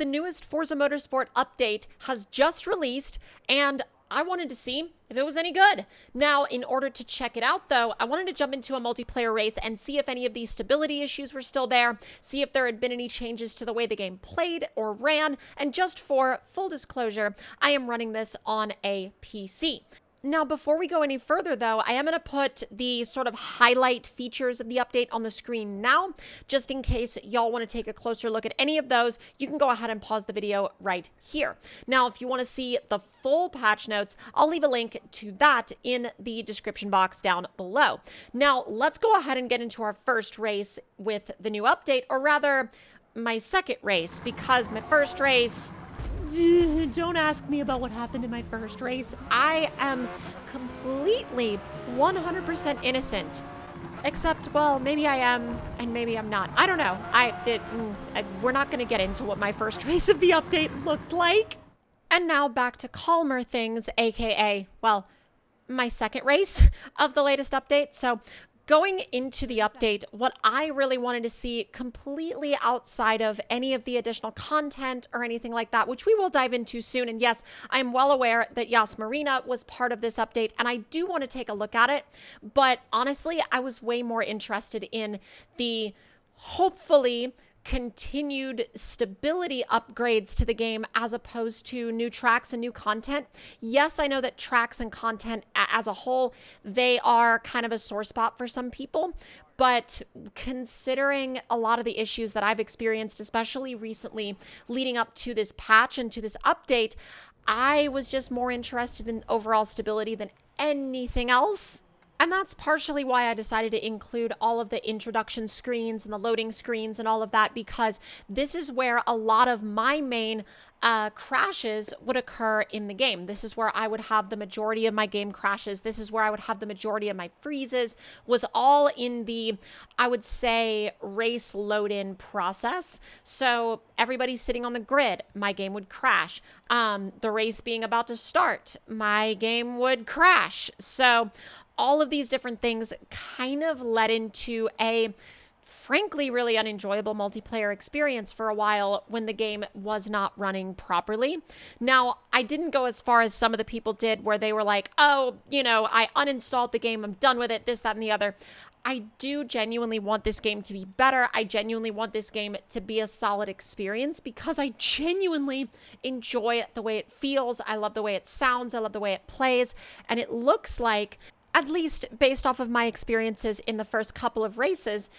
the newest Forza Motorsport update has just released, and I wanted to see if it was any good. Now, in order to check it out, though, I wanted to jump into a multiplayer race and see if any of these stability issues were still there, see if there had been any changes to the way the game played or ran, and just for full disclosure, I am running this on a PC. Now, before we go any further, though, I am going to put the sort of highlight features of the update on the screen now, just in case y'all want to take a closer look at any of those. You can go ahead and pause the video right here. Now, if you want to see the full patch notes, I'll leave a link to that in the description box down below. Now, let's go ahead and get into our first race with the new update, or rather, my second race, because my first race... Don't ask me about what happened in my first race. I am completely 100% innocent. Except, well, maybe I am and maybe I'm not. I don't know. We're not going to get into what my first race of the update looked like. And now back to calmer things, aka, well, my second race of the latest update. So going into the update, what I really wanted to see completely outside of any of the additional content or anything like that, which we will dive into soon. And yes, I'm well aware that Yas Marina was part of this update, and I do want to take a look at it. But honestly, I was way more interested in the hopefully continued stability upgrades to the game as opposed to new tracks and new content. Yes, I know that tracks and content as a whole, they are kind of a sore spot for some people, but considering a lot of the issues that I've experienced, especially recently leading up to this patch and to this update, I was just more interested in overall stability than anything else. And that's partially why I decided to include all of the introduction screens and the loading screens and all of that, because this is where a lot of my main crashes would occur in the game. This is where I would have the majority of my game crashes. This is where I would have the majority of my freezes, was all in the, I would say, race load-in process. So everybody's sitting on the grid, my game would crash. The race being about to start, my game would crash. So all of these different things kind of led into a, frankly, really unenjoyable multiplayer experience for a while when the game was not running properly. Now, I didn't go as far as some of the people did where they were like, oh, you know, I uninstalled the game, I'm done with it, this, that, and the other. I do genuinely want this game to be better. I genuinely want this game to be a solid experience because I genuinely enjoy the way it feels. I love the way it sounds. I love the way it plays. And it looks like, at least based off of my experiences in the first couple of races,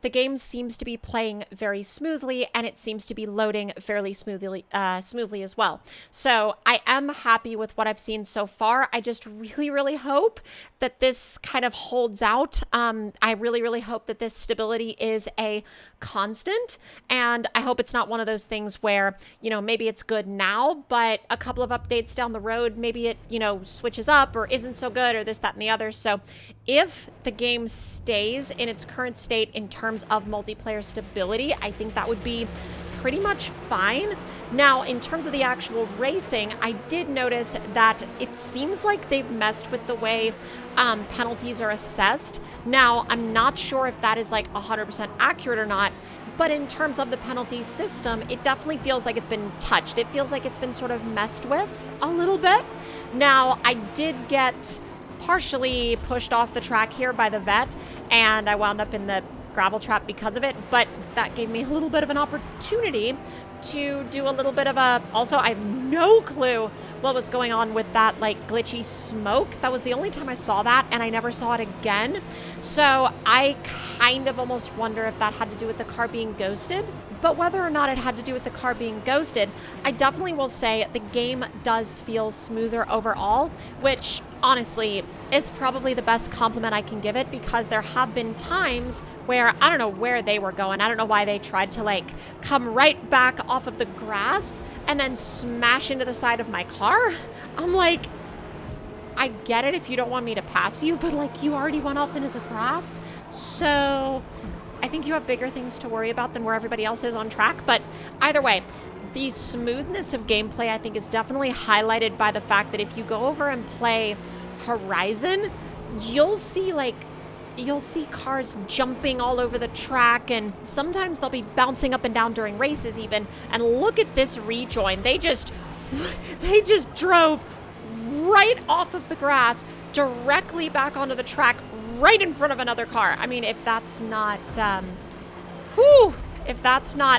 the game seems to be playing very smoothly, and it seems to be loading fairly smoothly as well. So I am happy with what I've seen so far. I just really, really hope that this kind of holds out. I really, really hope that this stability is a constant, and I hope it's not one of those things where, you know, maybe it's good now, but a couple of updates down the road, maybe it, you know, switches up or isn't so good or this, that, and the other. So if the game stays in its current state in terms of multiplayer stability, I think that would be pretty much fine. Now, in terms of the actual racing, I did notice that it seems like they've messed with the way penalties are assessed. Now, I'm not sure if that is like 100% accurate or not, but in terms of the penalty system, it definitely feels like it's been touched. It feels like it's been sort of messed with a little bit. Now, I did get partially pushed off the track here by the vet, and I wound up in the gravel trap because of it, but that gave me a little bit of an opportunity to do a little bit of a, also I have no clue what was going on with that like glitchy smoke. That was the only time I saw that, and I never saw it again. So I kind of almost wonder if that had to do with the car being ghosted. But whether or not it had to do with the car being ghosted, I definitely will say the game does feel smoother overall, which honestly is probably the best compliment I can give it, because there have been times where I don't know where they were going. I don't know why they tried to like come right back off of the grass and then smash into the side of my car. I'm like, I get it if you don't want me to pass you, but like you already went off into the grass. So I think you have bigger things to worry about than where everybody else is on track. But either way, the smoothness of gameplay, I think, is definitely highlighted by the fact that if you go over and play Horizon, you'll see like you'll see cars jumping all over the track, and sometimes they'll be bouncing up and down during races even. And look at this rejoin. They just drove right off of the grass directly back onto the track right in front of another car. I mean, if that's not,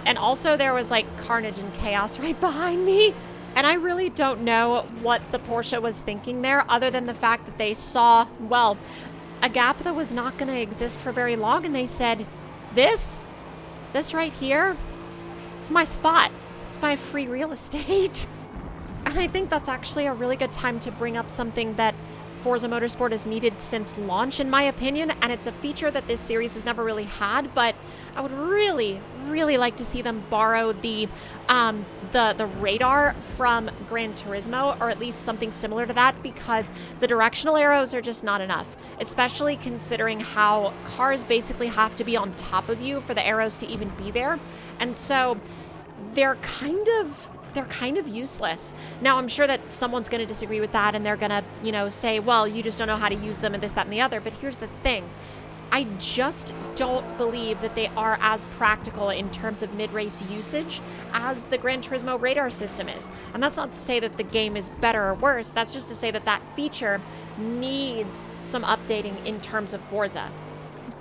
and also there was like carnage and chaos right behind me. And I really don't know what the Porsche was thinking there, other than the fact that they saw, well, a gap that was not going to exist for very long, and they said, this right here, it's my spot. It's my free real estate. And I think that's actually a really good time to bring up something that Forza Motorsport has needed since launch, in my opinion, and it's a feature that this series has never really had, but I would really, really like to see them borrow the radar from Gran Turismo, or at least something similar to that, because the directional arrows are just not enough, especially considering how cars basically have to be on top of you for the arrows to even be there, and so they're kind of useless. Now, I'm sure that someone's going to disagree with that, and they're going to, say, well, you just don't know how to use them and this, that, and the other. But here's the thing. I just don't believe that they are as practical in terms of mid-race usage as the Gran Turismo radar system is. And that's not to say that the game is better or worse. That's just to say that that feature needs some updating in terms of Forza.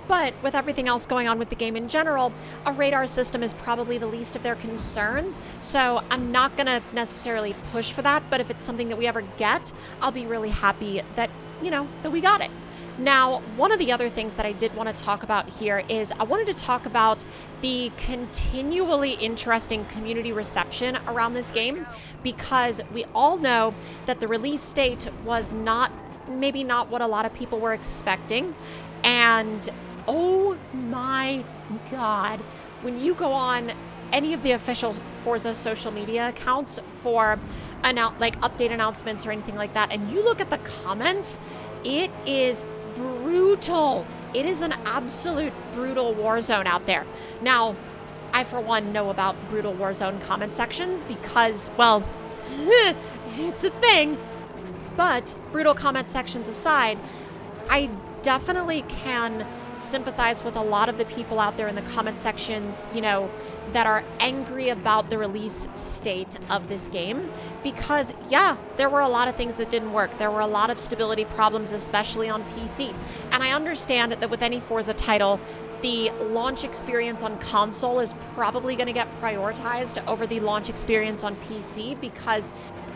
But with everything else going on with the game in general, a radar system is probably the least of their concerns. So I'm not going to necessarily push for that. But if it's something that we ever get, I'll be really happy that, that we got it. Now, one of the other things that I did want to talk about here is I wanted to talk about the continually interesting community reception around this game, because we all know that the release date was maybe not what a lot of people were expecting. And oh my God, when you go on any of the official Forza social media accounts for update announcements or anything like that, and you look at the comments, it is brutal. It is an absolute brutal war zone out there. Now, I for one know about brutal war zone comment sections because, well, it's a thing. But brutal comment sections aside, I definitely can sympathize with a lot of the people out there in the comment sections, that are angry about the release state of this game, because there were a lot of things that didn't work. There were a lot of stability problems, especially on PC. And I understand that with any Forza title, the launch experience on console is probably going to get prioritized over the launch experience on PC, because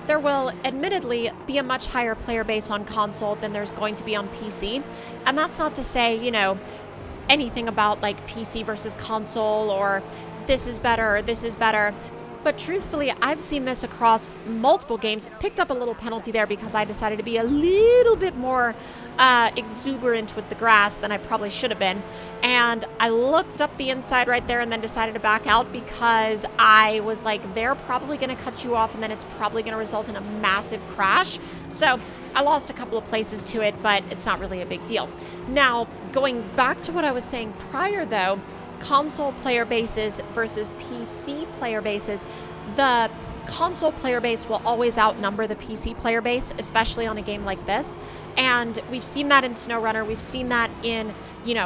there will admittedly be a much higher player base on console than there's going to be on PC. And that's not to say, anything about like PC versus console, or this is better or this is better. But truthfully, I've seen this across multiple games. Picked up a little penalty there because I decided to be a little bit more exuberant with the grass than I probably should have been. And I looked up the inside right there and then decided to back out because I was like, they're probably going to cut you off and then it's probably going to result in a massive crash. So I lost a couple of places to it, but it's not really a big deal. Now, going back to what I was saying prior though, console player bases versus PC player bases, the console player base will always outnumber the PC player base, especially on a game like this. And we've seen that in SnowRunner. We've seen that in,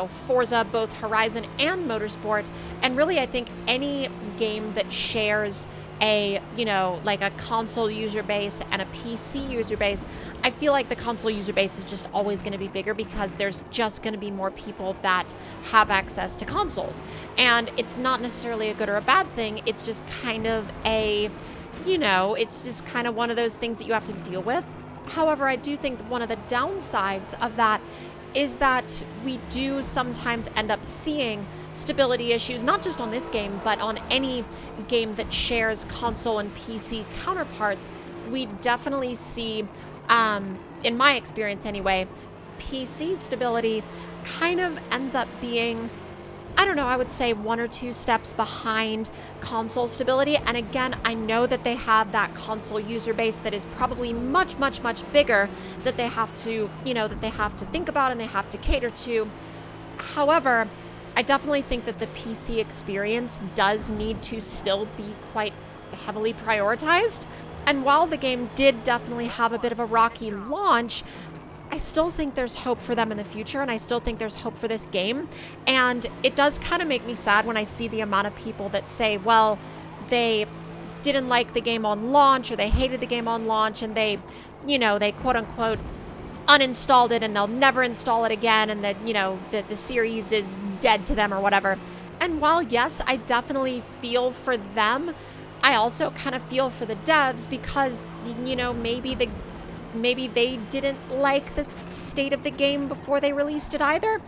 Forza, both Horizon and Motorsport. And really, I think any game that shares a, a console user base and a PC user base, I feel like the console user base is just always going to be bigger because there's just going to be more people that have access to consoles. And it's not necessarily a good or a bad thing. It's just kind of it's just kind of one of those things that you have to deal with. However, I do think one of the downsides of that is that we do sometimes end up seeing stability issues, not just on this game, but on any game that shares console and PC counterparts. We definitely see, in my experience anyway, PC stability kind of ends up being, I would say 1 or 2 steps behind console stability. And again, I know that they have that console user base that is probably much, much, much bigger that they have to, think about and they have to cater to. However, I definitely think that the PC experience does need to still be quite heavily prioritized. And while the game did definitely have a bit of a rocky launch, I still think there's hope for them in the future, and I still think there's hope for this game. And it does kind of make me sad when I see the amount of people that say, well, they didn't like the game on launch, or they hated the game on launch, and they quote unquote uninstalled it and they'll never install it again, and that, the series is dead to them or whatever. And while yes, I definitely feel for them, I also kind of feel for the devs because, maybe they didn't like the state of the game before they released it either.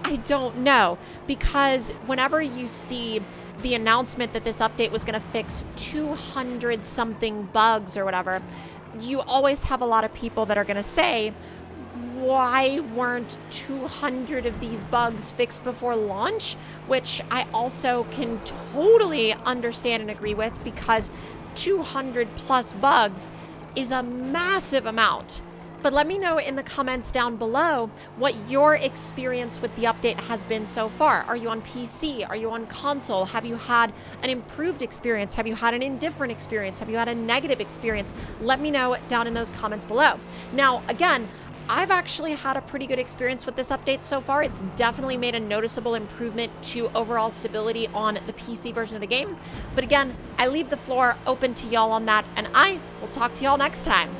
I don't know, because whenever you see the announcement that this update was going to fix 200 something bugs or whatever, you always have a lot of people that are going to say, why weren't 200 of these bugs fixed before launch? Which I also can totally understand and agree with, because 200 plus bugs is a massive amount. But let me know in the comments down below what your experience with the update has been so far. Are you on PC? Are you on console? Have you had an improved experience? Have you had an indifferent experience? Have you had a negative experience? Let me know down in those comments below. Now, again, I've actually had a pretty good experience with this update so far. It's definitely made a noticeable improvement to overall stability on the PC version of the game. But again, I leave the floor open to y'all on that, and I will talk to y'all next time.